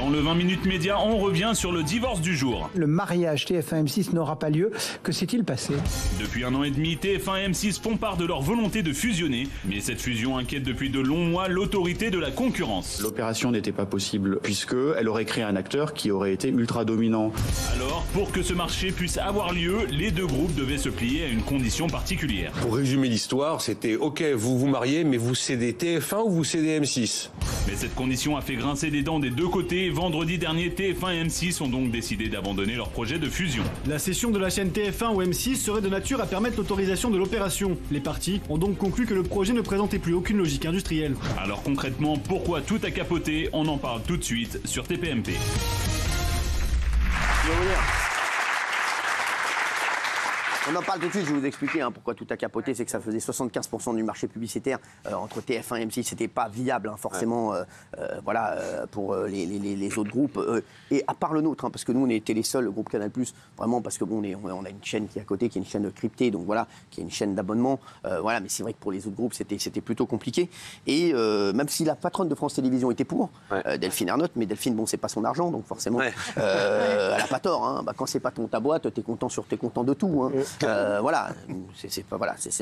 Dans le 20 minutes média, on revient sur le divorce du jour. Le mariage TF1-M6 n'aura pas lieu. Que s'est-il passé? Depuis 1 an et demi, TF1 et M6 font part de leur volonté de fusionner. Mais cette fusion inquiète depuis de longs mois l'autorité de la concurrence. L'opération n'était pas possible puisqu'elle aurait créé un acteur qui aurait été ultra dominant. Alors, pour que ce marché puisse avoir lieu, les deux groupes devaient se plier à une condition particulière. Pour résumer l'histoire, c'était ok, vous vous mariez, mais vous cédez TF1 ou vous cédez M6. Mais cette condition a fait grincer les dents des deux côtés. Vendredi dernier, TF1 et M6 ont donc décidé d'abandonner leur projet de fusion. La cession de la chaîne TF1 ou M6 serait de nature à permettre l'autorisation de l'opération. Les parties ont donc conclu que le projet ne présentait plus aucune logique industrielle. Alors concrètement, pourquoi tout a capoté? On en parle tout de suite sur TPMP. On en parle tout de suite, je vais vous expliquer pourquoi tout a capoté, c'est que ça faisait 75% du marché publicitaire entre TF1 et M6, c'était pas viable forcément pour les autres groupes, et à part le nôtre, parce que nous on était les seuls, le groupe Canal+, vraiment parce que bon, on a une chaîne qui est à côté, qui est une chaîne cryptée, donc voilà, qui est une chaîne d'abonnement, mais c'est vrai que pour les autres groupes c'était plutôt compliqué, et même si la patronne de France Télévisions était pour, Delphine Ernotte, mais Delphine, bon, c'est pas son argent, donc forcément, elle a pas tort, quand c'est pas ta boîte, t'es content de tout, c'est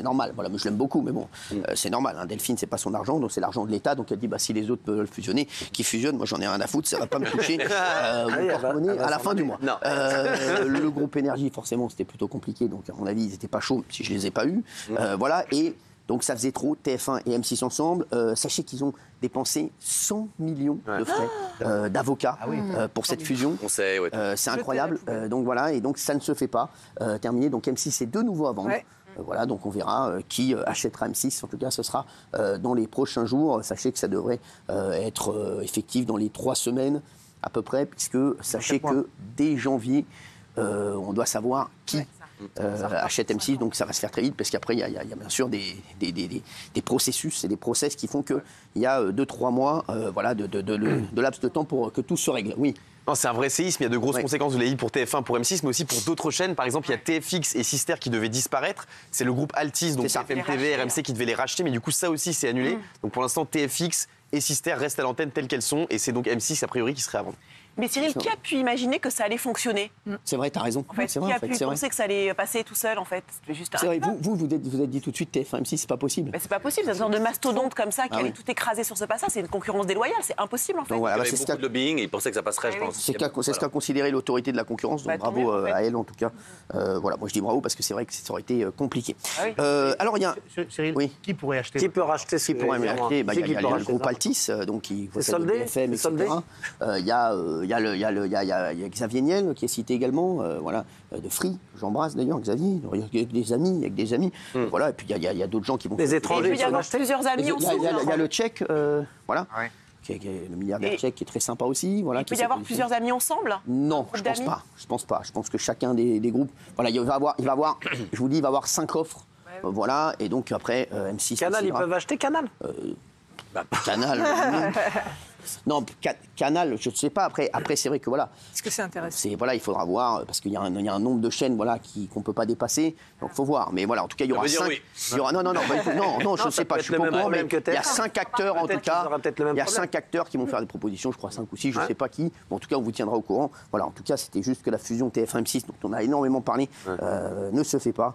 normal. Voilà, mais je l'aime beaucoup, mais bon, c'est normal. Delphine, c'est pas son argent, donc c'est l'argent de l'État. Donc elle dit, si les autres peuvent fusionner, qui fusionnent, moi j'en ai rien à foutre, ça va pas me toucher mon porte-monnaie à la fin du mois. Le groupe Énergie, forcément, c'était plutôt compliqué. Donc à mon avis, ils étaient pas chauds si je les ai pas eus. Et donc ça faisait trop, TF1 et M6 ensemble. Sachez qu'ils ont dépensé 100 millions de frais d'avocats pour cette fusion. C'est incroyable. Donc voilà, et donc ça ne se fait pas. Terminé, donc M6 est de nouveau à vendre. Voilà, donc on verra qui achètera M6. En tout cas, ce sera dans les prochains jours. Sachez que ça devrait être effectif dans les 3 semaines à peu près, puisque sachez que dès janvier, on doit savoir qui achète M6, donc ça va se faire très vite parce qu'après il y a bien sûr des processus et des process qui font qu'il y a 2-3 mois de laps de temps pour que tout se règle. Oui. Non, c'est un vrai séisme, il y a de grosses conséquences, vous l'avez dit, pour TF1, pour M6, mais aussi pour d'autres chaînes. Par exemple, il y a TFX et Sister qui devaient disparaître. C'est le groupe Altis, donc FM TV, RMC qui devait les racheter, mais du coup ça aussi c'est annulé. Donc pour l'instant, TFX et Sister restent à l'antenne telles qu'elles sont, et c'est donc M6 a priori qui serait à vendre. Mais Cyril, qui a pu imaginer que ça allait fonctionner? C'est vrai, t'as raison. En fait, qui a pu penser que ça allait passer tout seul, en fait? C'est vrai, vous êtes dit tout de suite TF1 M6, c'est pas possible. Mais c'est pas possible, c'est une sorte de mastodonte comme ça qui allait tout écraser sur ce passage. C'est une concurrence déloyale, c'est impossible en fait. Donc voilà, il y avait beaucoup de lobbying et ils pensaient que ça passerait, je pense. C'est ce qu'a considéré l'autorité de la concurrence, donc bravo à elle en tout cas. Moi je dis bravo parce que c'est vrai que ça aurait été compliqué. Alors il y a... Cyril, qui pourrait acheter? Qui peut racheter? Qui pourrait acheter? Il y a le groupe Altis, donc qui possède BFM, etc. Il y a Xavier Niel qui est cité également, de Free, j'embrasse d'ailleurs Xavier, avec des amis, et puis il y a d'autres gens qui vont... Des étrangers. Il peut y avoir plusieurs amis en Il y a le Tchèque, qui est le milliardaire tchèque qui est très sympa aussi. Il peut y avoir plusieurs amis ensemble? Non, je pense pas. Je pense que chacun des groupes... il va avoir, je vous dis, il va avoir 5 offres. Et donc après, M6... Canal, ils peuvent acheter Canal Canal, non, Canal, je ne sais pas. Après c'est vrai que Est-ce que c'est intéressant? Il faudra voir parce qu'il y a un nombre de chaînes qu'on ne peut pas dépasser. Donc il faut voir. Mais en tout cas, il y aura 5. Non, je ne sais pas. Je suis pas au courant, mais il y a 5 acteurs en tout cas. Il y a 5 acteurs qui vont faire des propositions. Je crois 5 ou 6. Je ne sais pas qui. En tout cas, on vous tiendra au courant. En tout cas, c'était juste que la fusion TF1 M6, dont on a énormément parlé, ne se fait pas.